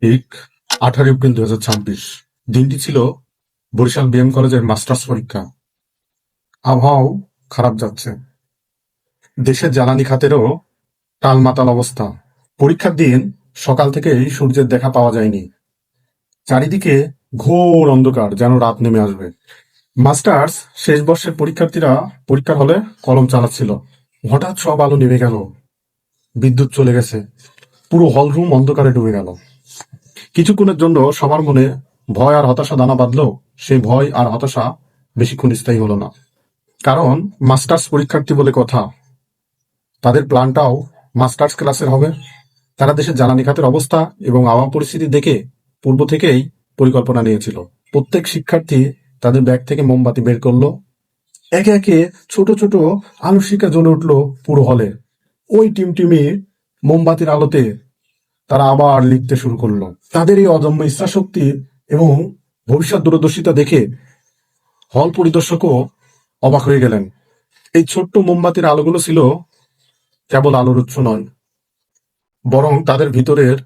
ঠিক 18 এপ্রিল 2026 দিনটি ছিল বরিশাল বিএম কলেজের মাস্টার্স পরীক্ষা। আবহাওয়াও খারাপ যাচ্ছে, দেশের জ্বালানি খাতেরও টালমাটাল অবস্থা। পরীক্ষার দিন সকাল থেকেই সূর্যের দেখা পাওয়া যায়নি, চারিদিকে ঘোর অন্ধকার, যেন রাত নেমে আসবে। মাস্টার্স শেষ বর্ষের পরীক্ষার্থীরা পরীক্ষার হলে কলম চালাচ্ছিল, হঠাৎ সব আলো নিভে গেল, বিদ্যুৎ চলে গেছে, পুরো হলরুম অন্ধকারে ডুবে গেল। কিছুক্ষণের জন্য সবার মনে ভয় আর হতাশা দানা বাঁধলেও সেই ভয় আর হতাশা বেশিক্ষণ স্থায়ী হলো না। কারণ মাস্টার্স পরীক্ষার্থী বলে কথা, তাদের প্ল্যানটাও মাস্টার্স ক্লাসের হবে। তারা দেশের জ্বালানি খাতের অবস্থা এবং আবহাওয়া পরিস্থিতি দেখে পূর্ব থেকেই পরিকল্পনা নিয়েছিল। প্রত্যেক শিক্ষার্থী তাদের ব্যাগ থেকে মোমবাতি বের করলো, একে একে ছোট ছোট আলোর শিখা জ্বলে উঠলো পুরো হলে। ওই টিমটিমি মোমবাতির আলোতে তারা আবার লিখতে শুরু করলো। তাদের এই অদম্য ইচ্ছাশক্তি এবং ভবিষ্যৎ দূরদর্শিতা দেখে হল পরিদর্শকও অবাক হয়ে গেলেন। এই ছোট্ট মোমবাতির আলোগুলো ছিল কেবল আলোর উৎস নয়, বরং তাদের ভিতরের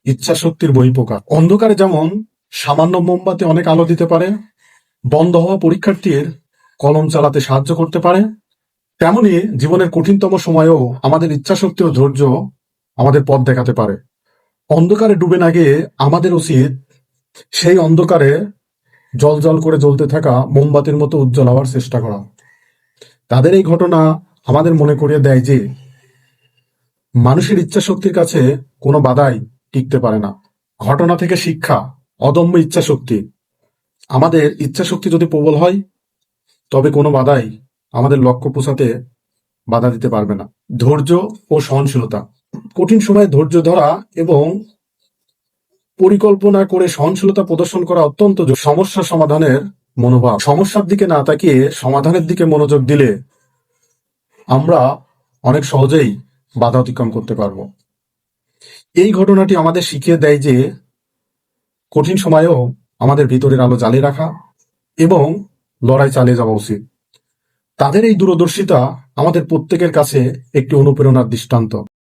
ইচ্ছাশক্তির বহিঃপ্রকাশ। অন্ধকারে যেমন সামান্য মোমবাতি অনেক আলো দিতে পারে, বন্ধ হওয়া পরীক্ষার্থীর কলম চালাতে সাহায্য করতে পারে, তেমনি জীবনের কঠিনতম সময়েও আমাদের ইচ্ছাশক্তি ও ধৈর্য আমাদের পথ দেখাতে পারে। অন্ধকারে ডুবে না গিয়ে আমাদের উচিত সেই অন্ধকারে জল করে জ্বলতে থাকা মোমবাতির মতো উজ্জ্বল হওয়ার চেষ্টা করা। তাদের এই ঘটনা আমাদের মনে করিয়ে দেয় যে মানুষের ইচ্ছাশক্তির কাছে কোনো বাধাই টিকতে পারে না। ঘটনা থেকে শিক্ষা, অদম্য ইচ্ছাশক্তি। আমাদের ইচ্ছাশক্তি যদি প্রবল হয়, তবে কোনো বাধাই আমাদের লক্ষ্য পৌঁছাতে বাধা দিতে পারবে না। ধৈর্য ও সহনশীলতা। কঠিন সময়ে ধৈর্য ধরা এবং পরিকল্পনা করে সহনশীলতা প্রদর্শন করা অত্যন্ত সমস্যা সমাধানের মনোভাব। সমস্যার দিকে না তাকিয়ে সমাধানের দিকে মনোযোগ দিলে আমরা অনেক সহজেই বাধা অতিক্রম করতে পারবো। এই ঘটনাটি আমাদের শিখিয়ে দেয় যে কঠিন সময়েও আমাদের ভিতরের আলো জ্বালিয়ে রাখা এবং লড়াই চালিয়ে যাওয়া উচিত। তাদের এই দূরদর্শিতা আমাদের প্রত্যেকের কাছে একটি অনুপ্রেরণার দৃষ্টান্ত।